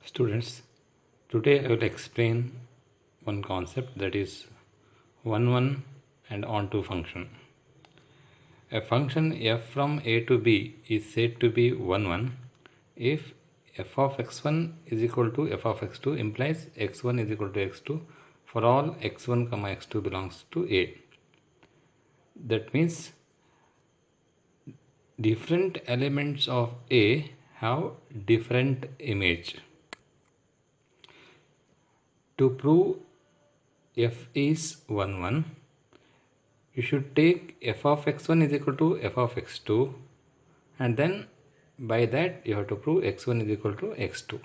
Students, today I will explain one concept, that is 1 and onto function. A function f from a to b is said to be 1 if f of x1 is equal to f of x2 implies x1 is equal to x2 for all x1 comma x2 belongs to a. That means different elements of a have different image. To prove f is 1, you should take f of x1 is equal to f of x2, and then by that you have to prove x1 is equal to x2.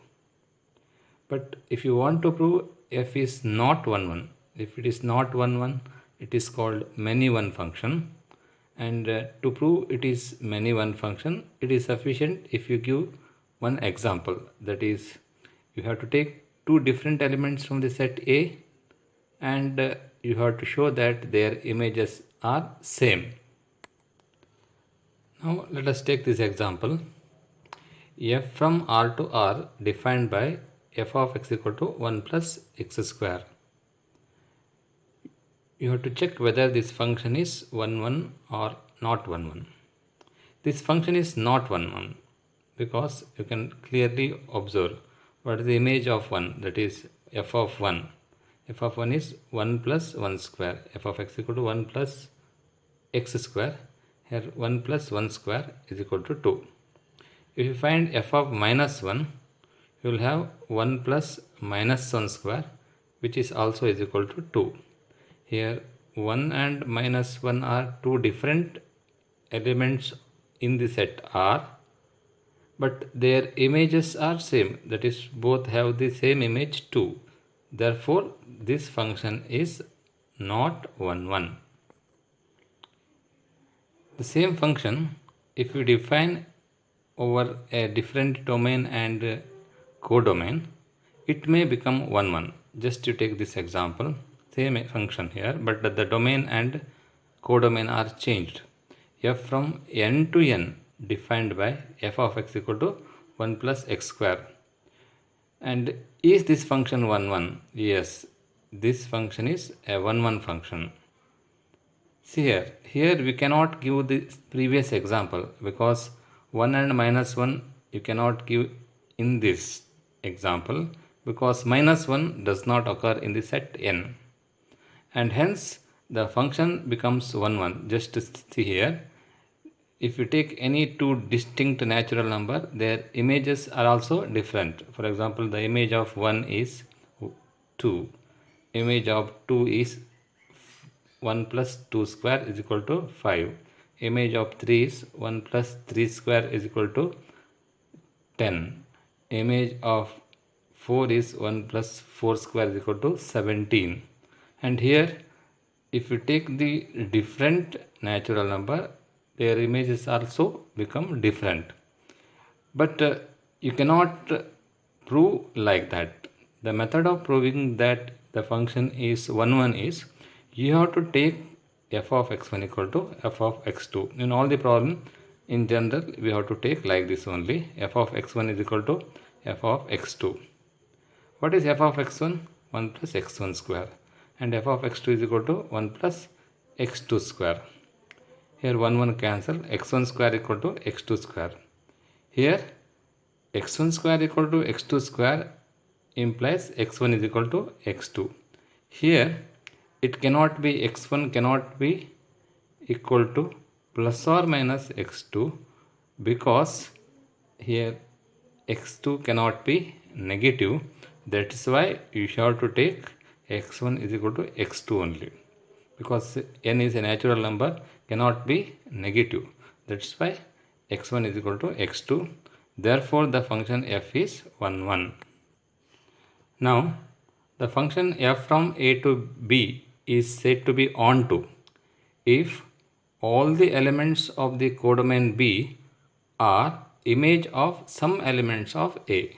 But if you want to prove f is not 1, if it is not 1, it is called many one function. And to prove it is many one function, it is sufficient if you give one example. That is, you have to take two different elements from the set A, and you have to show that their images are same. Now let us take this example. F from R to R defined by f of x equal to 1 plus x square. You have to check whether this function is 1 or not 1. This function is not 1 because you can clearly observe what is the image of 1, that is f of 1. F of 1 is 1 plus 1 square. F of x equal to 1 plus x square. Here 1 plus 1 square is equal to 2. If you find f of minus 1, you will have 1 plus minus 1 square, which is also is equal to 2. Here 1 and minus 1 are two different elements in the set R, but their images are same, that is both have the same image 2. Therefore this function is not 1. The same function, if you define over a different domain and codomain, it may become 1. Just to take this example, same function here, but the domain and codomain are changed. F from n to n defined by f of x equal to 1 plus x square. And is this function 1? Yes, this function is a 1 function. See here we cannot give the previous example because 1 and minus 1 you cannot give in this example because minus 1 does not occur in the set n, and hence the function becomes 1. Just to see here, if you take any two distinct natural number, their images are also different. For example, the image of 1 is 2, image of 2 is 1 plus 2 square is equal to 5, image of 3 is 1 plus 3 square is equal to 10, image of 4 is 1 plus 4 square is equal to 17. And here if you take the different natural number, their images also become different. But you cannot prove like that. The method of proving that the function is 1 is, you have to take f of x1 equal to f of x2. In all the problem, in general, we have to take like this only. F of x1 is equal to f of x2. What is f of x1? 1 plus x1 square. And f of x2 is equal to 1 plus x2 square. Here 1 cancel, x1 square equal to x2 square. Here x1 square equal to x2 square implies x1 is equal to x2. Here it cannot be, x1 cannot be equal to plus or minus x2 because here x2 cannot be negative. That is why you have to take x1 is equal to x2 only, because n is a natural number, cannot be negative. That's why x1 is equal to x2. Therefore the function f is 1. Now the function f from a to b is said to be onto if all the elements of the codomain b are image of some elements of a.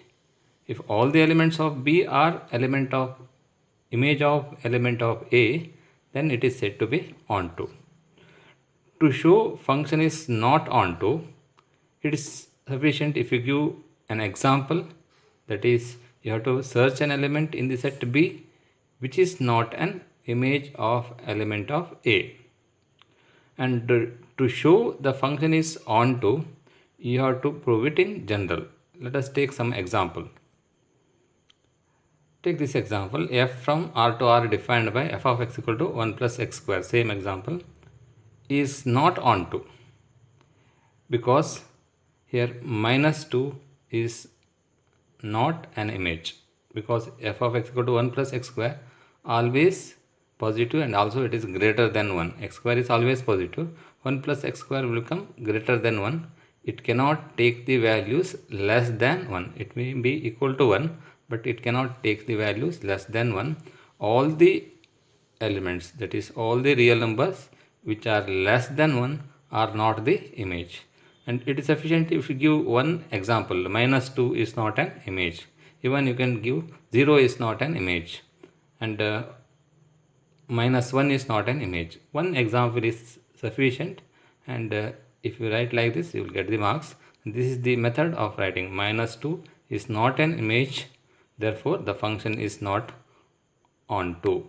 If all the elements of b are image of element of a, then it is said to be onto. To show function is not onto, it is sufficient if you give an example, that is You have to search an element in the set B which is not an image of element of A. And to show the function is onto, you have to prove it in general. Let us take some example. Take this example, f from R to R defined by f of x equal to 1 plus x square, same example, is not onto, because here minus 2 is not an image, because f of x equal to 1 plus x square always positive, and also it is greater than 1. X square is always positive. 1 plus x square will become greater than 1. It cannot take the values less than 1. It may be equal to 1, but it cannot take the values less than 1. All the elements, that is all the real numbers which are less than 1, are not the image. And it is sufficient if you give one example. Minus 2 is not an image. Even you can give 0 is not an image, and minus 1 is not an image. One example is sufficient, and if you write like this, you will get the marks. This is the method of writing. Minus 2 is not an image, therefore the function is not onto.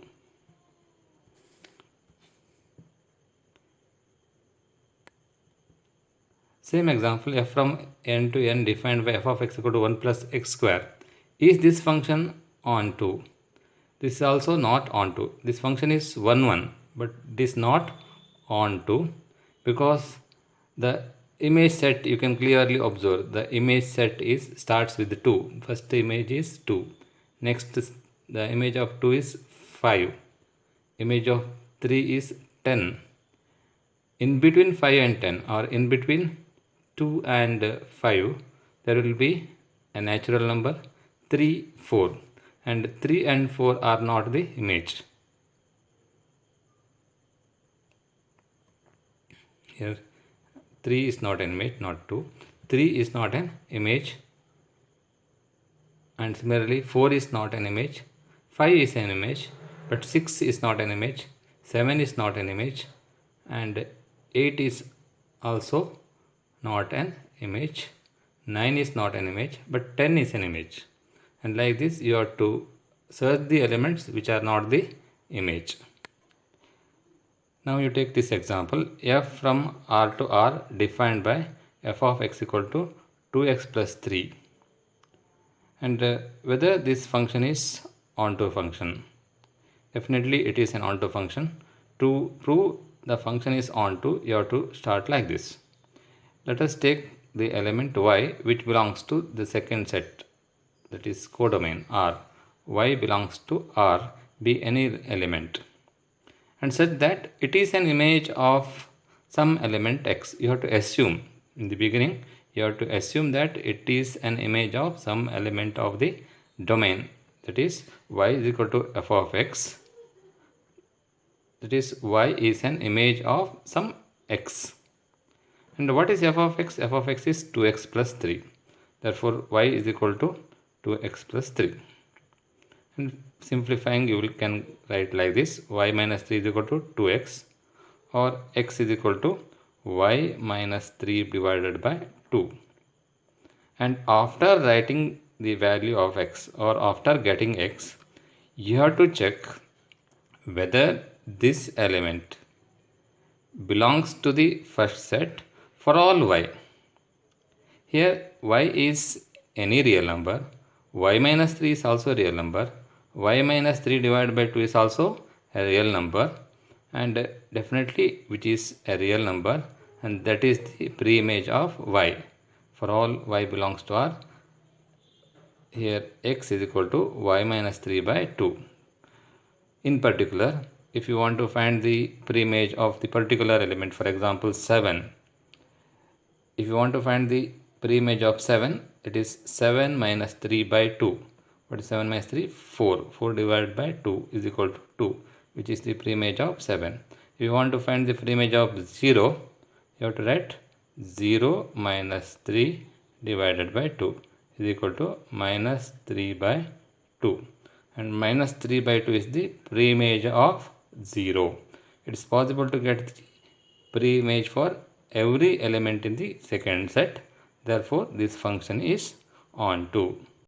Same example, f from n to n defined by f of x equal to 1 plus x square. Is this function onto? This is also not onto. This function is 1 1, but it is not onto, because the image set, you can clearly observe the image set is starts with 2. First image is 2. Next the image of 2 is 5. Image of 3 is 10. In between 5 and 10, or in between 2 and 5, there will be a natural number 3, 4, and 3 and 4 are not the image. Here 3 is not an image, not 2. 3 is not an image, and similarly 4 is not an image. 5 is an image, but 6 is not an image. 7 is not an image, and 8 is also not an image. 9 is not an image, but 10 is an image. And like this, you have to search the elements which are not the image. Now you take this example, f from R to R defined by f of x equal to 2x plus 3. And whether this function is onto function. Definitely it is an onto function. To prove the function is onto, you have to start like this. Let us take the element y which belongs to the second set, that is codomain R. Y belongs to R, be any element, and such that it is an image of some element x. You have to assume in the beginning, you have to assume that it is an image of some element of the domain, that is y is equal to f of x, that is y is an image of some x. And what is f of x? F of x is 2x plus 3. Therefore, y is equal to 2x plus 3. And simplifying, you can write like this: y minus 3 is equal to 2x, or x is equal to y minus 3 divided by 2. And after writing the value of x, or after getting x, you have to check whether this element belongs to the first set for all y. Here y is any real number, y minus 3 is also a real number, y minus 3 divided by 2 is also a real number, and definitely which is a real number, and that is the pre-image of y. For all y belongs to R, here x is equal to y minus 3 by 2. In particular, if you want to find the pre-image of the particular element, for example 7, if you want to find the pre-image of 7, it is 7 minus 3 by 2. What is 7 minus 3? 4. 4 divided by 2 is equal to 2, which is the pre-image of 7. If you want to find the pre-image of 0, you have to write 0 minus 3 divided by 2 is equal to minus 3 by 2. And minus 3 by 2 is the pre-image of 0. It is possible to get the pre-image for every element in the second set. Therefore, this function is onto.